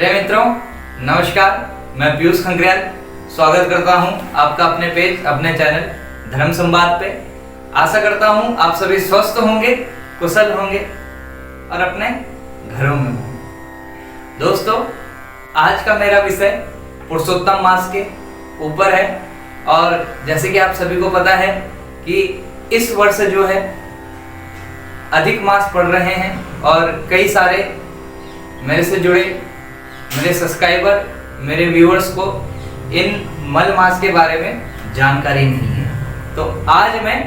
प्रिय मित्रों, नमस्कार। मैं पीयूष खंगरियाल स्वागत करता हूं आपका अपने पेज, अपने चैनल धर्म संवाद पे। आशा करता हूं आप सभी स्वस्थ होंगे, कुशल होंगे और अपने घरों में होंगे। दोस्तों, आज का मेरा विषय पुरुषोत्तम मास के ऊपर है और जैसे कि आप सभी को पता है कि इस वर्ष जो है अधिक मास पड़ रहे हैं और कई सारे मेरे से जुड़े मेरे सब्सक्राइबर, मेरे व्यूअर्स को इन मल मास के बारे में जानकारी नहीं है। तो आज मैं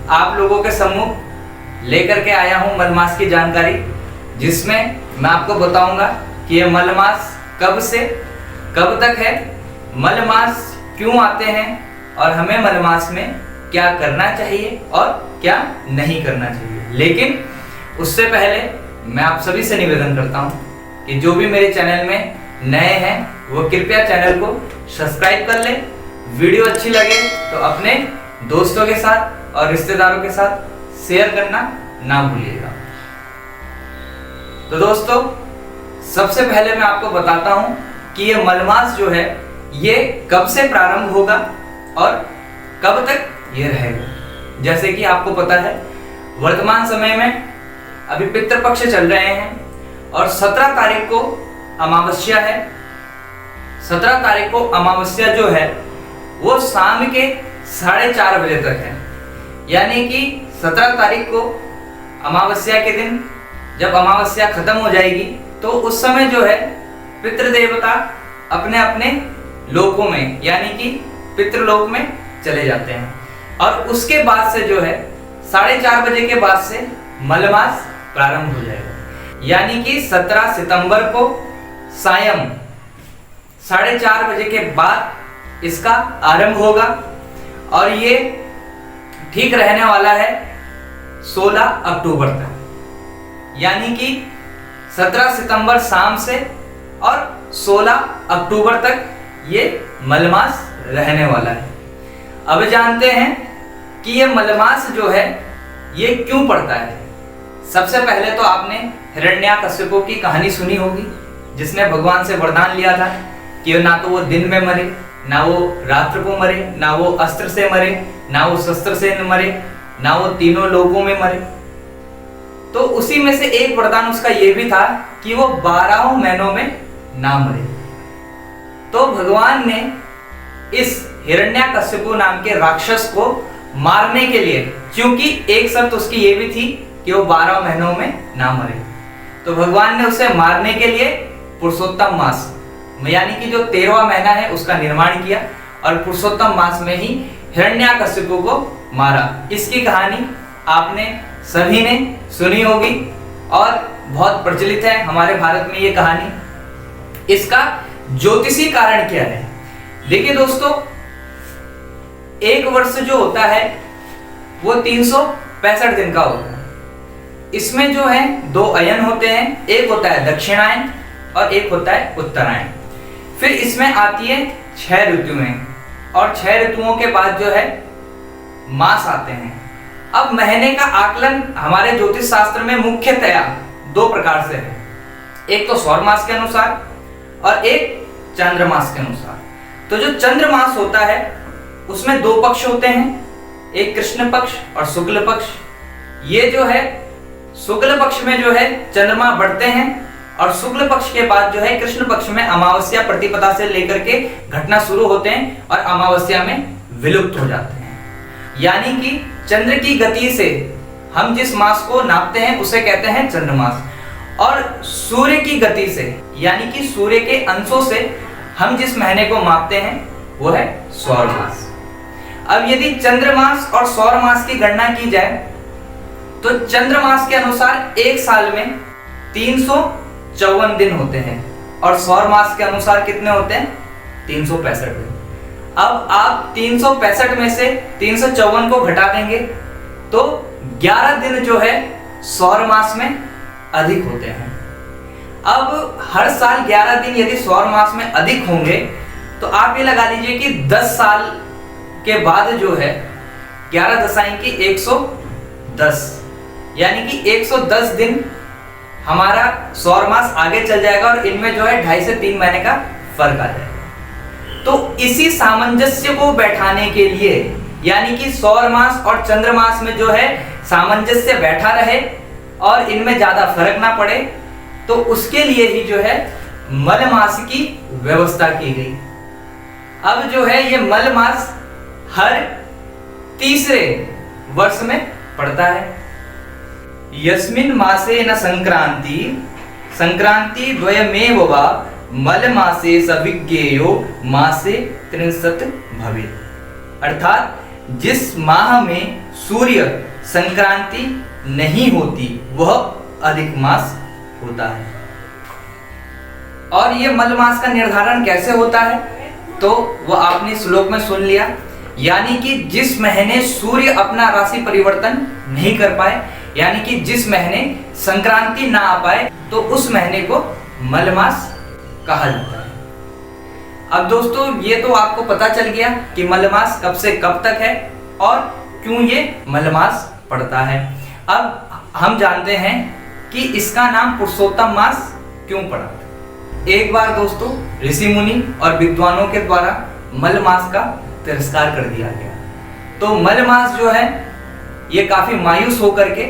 आप लोगों के सम्मुख लेकर के आया हूं मल मास की जानकारी, जिसमें मैं आपको बताऊंगा कि ये मल मास कब से कब तक है, मल मास क्यों आते हैं और हमें मल मास में क्या करना चाहिए और क्या नहीं करना चाहिए। लेकिन उससे पहले मैं आप सभी से निवेदन करता हूं कि जो भी मेरे चैनल में नए हैं वो कृपया चैनल को सब्सक्राइब कर ले। वीडियो अच्छी लगे तो अपने दोस्तों के साथ और रिश्तेदारों के साथ शेयर करना ना भूलिएगा। तो दोस्तों, सबसे पहले मैं आपको बताता हूं कि ये मलमास जो है ये कब से प्रारंभ होगा और कब तक ये रहेगा। जैसे कि आपको पता है वर्तमान समय में अभी पितृपक्ष चल रहे हैं और 17 तारीख को अमावस्या है। 17 तारीख को अमावस्या जो है वो शाम के 4:30 बजे तक है। यानी कि 17 तारीख को अमावस्या के दिन जब अमावस्या खत्म हो जाएगी तो उस समय जो है पितृदेवता अपने अपने लोकों में यानी कि पितृलोक में चले जाते हैं और उसके बाद से जो है 4:30 बजे के बाद से मलमास प्रारंभ हो जाएगा। यानी कि 17 सितंबर को सायं 4:30 बजे के बाद इसका आरंभ होगा और ये ठीक रहने वाला है 16 अक्टूबर तक। यानी कि 17 सितंबर शाम से और 16 अक्टूबर तक ये मलमास रहने वाला है। अब जानते हैं कि ये मलमास जो है ये क्यों पड़ता है। सबसे पहले तो आपने हिरण्याकश्यप की कहानी सुनी होगी, जिसने भगवान से वरदान लिया था कि ना तो वो दिन में मरे, ना वो रात्र को मरे, ना वो अस्त्र से मरे, ना वो शस्त्र से मरे, ना वो तीनों लोगों में मरे। तो उसी में से एक वरदान उसका ये भी था कि वो 12 महीनों में ना मरे। तो भगवान ने इस हिरण्याकश्यप नाम के राक्षस को मारने के लिए, क्योंकि एक शर्त उसकी ये भी थी कि वो 12 महीनों में ना मरे, तो भगवान ने उसे मारने के लिए पुरुषोत्तम मास यानी कि जो 13वां महीना है उसका निर्माण किया और पुरुषोत्तम मास में ही हिरण्याकश्यप को मारा। इसकी कहानी आपने सभी ने सुनी होगी और बहुत प्रचलित है हमारे भारत में ये कहानी। इसका ज्योतिषी कारण क्या है? देखिए दोस्तों, एक वर्ष जो होता है वो 365 दिन का होता है। इसमें जो है 2 अयन होते हैं, एक होता है दक्षिणायन और एक होता है उत्तरायण। फिर इसमें आती है 6 ऋतुएं और 6 ऋतुओं के बाद जो है मास आते हैं। अब महीने का आकलन हमारे ज्योतिष शास्त्र में मुख्यतया 2 प्रकार से है, एक तो सौर मास के अनुसार और एक चंद्रमास के अनुसार। तो जो चंद्रमास होता है उसमें 2 पक्ष होते हैं, एक कृष्ण पक्ष और शुक्ल पक्ष। ये जो है शुक्ल पक्ष में जो है चंद्रमा बढ़ते हैं और शुक्ल पक्ष के बाद जो है कृष्ण पक्ष में अमावस्या प्रतिपदा से लेकर के घटना शुरू होते हैं और अमावस्या में विलुप्त हो जाते हैं। यानी कि चंद्र की गति से हम जिस मास को नापते हैं उसे कहते हैं चंद्रमास और सूर्य की गति से यानी कि सूर्य के अंशों से हम जिस महीने को मापते हैं वो है सौर मास। अब यदि चंद्रमास और सौर मास की गणना की जाए तो चंद्रमास के अनुसार एक साल में 354 दिन होते हैं और सौर मास के अनुसार कितने होते हैं? 365 दिन। अब आप 365 में से 354 को घटा देंगे तो 11 दिन जो है सौर मास में अधिक होते हैं। अब हर साल 11 दिन यदि सौर मास में अधिक होंगे तो आप ये लगा लीजिए कि 10 साल के बाद जो है 11 दशाएं की 110 यानी कि 110 दिन हमारा सौर मास आगे चल जाएगा और इनमें जो है 2.5 से 3 महीने का फर्क आ जाएगा। तो इसी सामंजस्य को बैठाने के लिए, यानी कि सौर मास और चंद्र मास में जो है सामंजस्य बैठा रहे और इनमें ज्यादा फर्क ना पड़े, तो उसके लिए ही जो है मल मास की व्यवस्था की गई। अब जो है ये मल मास हर तीसरे वर्ष में पड़ता है। यस्मिन् मासे न संक्रांति संक्रांति द्वयमेव वा मल मासे सविज्ञेयो मासे 63 भवेत्। अर्थात जिस माह में सूर्य संक्रांति नहीं होती वह अधिक मास होता है। और ये मल मास का निर्धारण कैसे होता है, तो वह आपने श्लोक में सुन लिया। यानी कि जिस महीने सूर्य अपना राशि परिवर्तन नहीं कर पाए, यानी कि जिस महीने संक्रांति ना आ पाए, तो उस महीने को मल मास कहा जाता है। अब दोस्तों ये तो आपको पता चल गया कि मल मास कब से कब तक है और क्यों ये मल मास पड़ता है। अब हम जानते हैं कि इसका नाम पुरुषोत्तम मास क्यों पड़ा। एक बार दोस्तों ऋषि मुनि और विद्वानों के द्वारा मल मास का तिरस्कार कर दिया गया। तो मल मास जो है ये काफी मायूस होकर के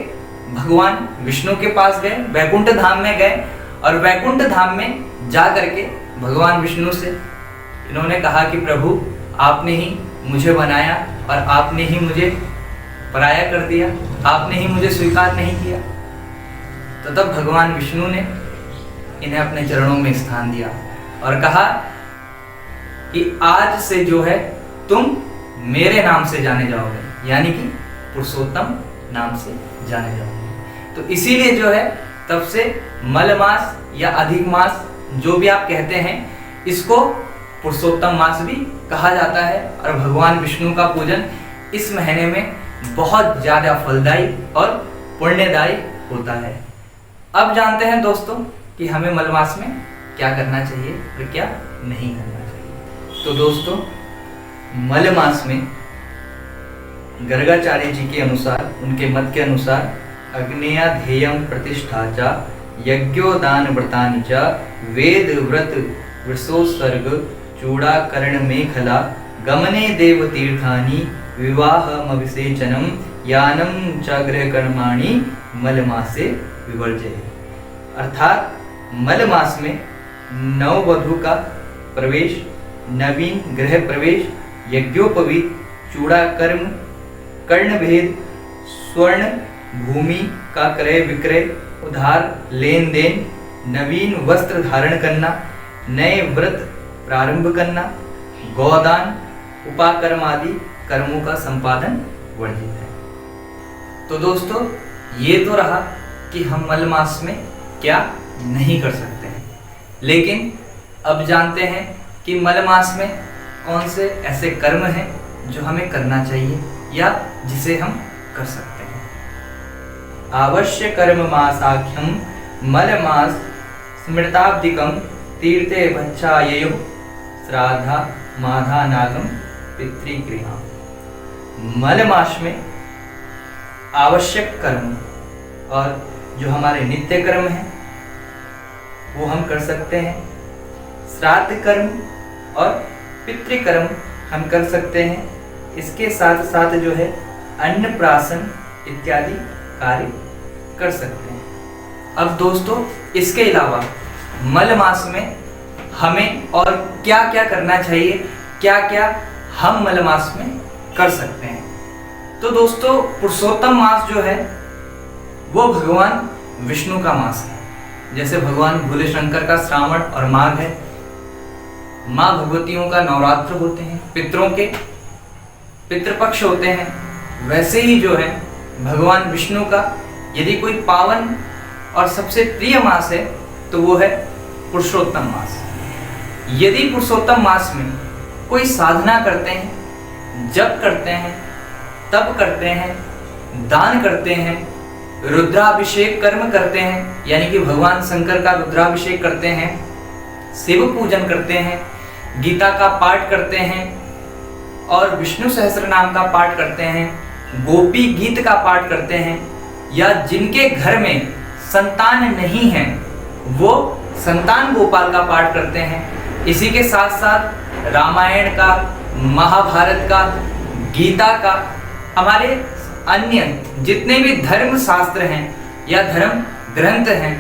भगवान विष्णु के पास गए, वैकुंठ धाम में गए और वैकुंठ धाम में जा करके भगवान विष्णु से इन्होंने कहा कि प्रभु आपने ही मुझे बनाया और आपने ही मुझे पराया कर दिया, आपने ही मुझे स्वीकार नहीं किया। तो तब भगवान विष्णु ने इन्हें अपने चरणों में स्थान दिया और कहा कि आज से जो है तुम मेरे नाम से जाने जाओगे, यानी कि पुरुषोत्तम नाम से जाने जाओगे। तो इसीलिए जो है तब से मल मास या अधिक मास जो भी आप कहते हैं, इसको पुरुषोत्तम मास भी कहा जाता है। और भगवान विष्णु का पूजन इस महीने में बहुत ज्यादा फलदायी और पुण्यदायी होता है। अब जानते हैं दोस्तों कि हमें मल मास में क्या करना चाहिए और क्या नहीं करना चाहिए। तो दोस्तों मल मास में गर्गाचार्य जी के अनुसार, उनके मत के अनुसार अग्नेया ध्येयम प्रतिष्ठा च यज्ञोदान व्रतानि च वेद व्रत वृषोत्सर्ग चूड़ाकर्ण मेखला गमने देव तीर्थानि विवाहमविसेचनम यानम च गृहकर्माणि मल मासे विवर्जयेत्। अर्थात मल मास में नववधू का प्रवेश, नवीन गृह प्रवेश, यज्ञोपवीत, चूड़ाकर्म, कर्णभेद, स्वर्ण भूमि का क्रय विक्रय, उधार लेन देन, नवीन वस्त्र धारण करना, नए व्रत प्रारंभ करना, गोदान, उपाकर्म आदि कर्मों का संपादन वर्जित है। तो दोस्तों ये तो रहा कि हम मल मास में क्या नहीं कर सकते हैं, लेकिन अब जानते हैं कि मल मास में कौन से ऐसे कर्म हैं जो हमें करना चाहिए या जिसे हम कर सकते हैं। अवश्य कर्म मासाख्यम मल मास स्मृताब्दिकम तीर्थे भच्छायेयु श्राद्धा माधा नागम पितृगृहा। मल मास में आवश्यक कर्म और जो हमारे नित्य कर्म हैं वो हम कर सकते हैं। श्राद्ध कर्म और पितृकर्म हम कर सकते हैं। इसके साथ साथ जो है अन्नप्राशन इत्यादि कार्य कर सकते हैं। अब दोस्तों इसके अलावा मल मास में हमें और क्या क्या करना चाहिए, क्या क्या हम मल मास में कर सकते हैं। तो दोस्तों पुरुषोत्तम मास जो है वो भगवान विष्णु का मास है। जैसे भगवान भोले शंकर का श्रावण और माघ है, माँ भगवतियों का नवरात्र होते हैं, पितरों के पितृपक्ष होते हैं, वैसे ही जो है भगवान विष्णु का यदि कोई पावन और सबसे प्रिय मास है तो वो है पुरुषोत्तम मास। यदि पुरुषोत्तम मास में कोई साधना करते हैं, जप करते हैं, तप करते हैं, दान करते हैं, रुद्राभिषेक कर्म करते हैं, यानी कि भगवान शंकर का रुद्राभिषेक करते हैं, शिव पूजन करते हैं, गीता का पाठ करते हैं और विष्णु सहस्त्र नाम का पाठ करते हैं, गोपी गीत का पाठ करते हैं, या जिनके घर में संतान नहीं है वो संतान गोपाल का पाठ करते हैं। इसी के साथ साथ रामायण का, महाभारत का, गीता का, हमारे अन्य जितने भी धर्म शास्त्र हैं या धर्म ग्रंथ हैं,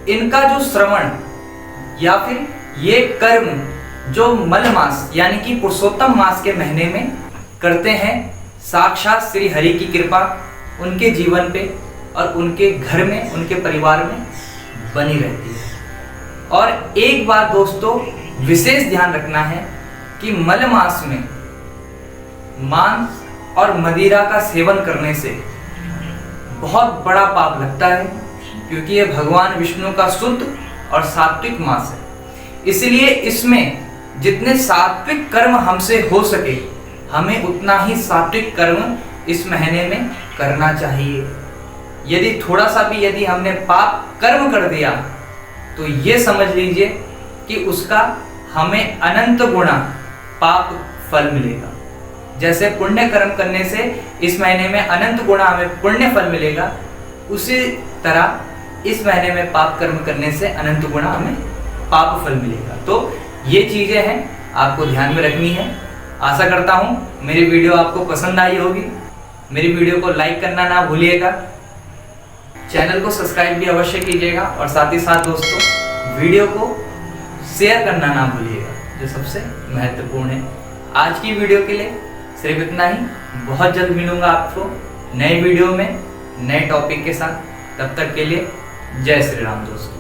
इनका जो श्रवण या फिर ये कर्म जो मल मास यानी कि पुरुषोत्तम मास के महीने में करते हैं, साक्षात श्री हरि की कृपा उनके जीवन पे और उनके घर में, उनके परिवार में बनी रहती है। और एक बात दोस्तों विशेष ध्यान रखना है कि मल मास में मांस और मदिरा का सेवन करने से बहुत बड़ा पाप लगता है, क्योंकि ये भगवान विष्णु का शुद्ध और सात्विक मास है। इसलिए इसमें जितने सात्विक कर्म हमसे हो सके, हमें उतना ही सात्विक कर्म इस महीने में करना चाहिए। यदि थोड़ा सा भी यदि हमने पाप कर्म कर दिया तो ये समझ लीजिए कि उसका हमें अनंत गुणा पाप फल मिलेगा। जैसे पुण्य कर्म करने से इस महीने में अनंत गुणा हमें पुण्य फल मिलेगा, उसी तरह इस महीने में पाप कर्म करने से अनंत गुणा हमें पाप फल मिलेगा। तो ये चीजें हैं, आपको ध्यान में रखनी है। आशा करता हूँ मेरी वीडियो आपको पसंद आई होगी। मेरी वीडियो को लाइक करना ना भूलिएगा, चैनल को सब्सक्राइब भी अवश्य कीजिएगा और साथ ही साथ दोस्तों वीडियो को शेयर करना ना भूलिएगा, जो सबसे महत्वपूर्ण है। आज की वीडियो के लिए सिर्फ इतना ही। बहुत जल्द मिलूंगा आपको नए वीडियो में नए टॉपिक के साथ। तब तक के लिए जय श्री राम दोस्तों।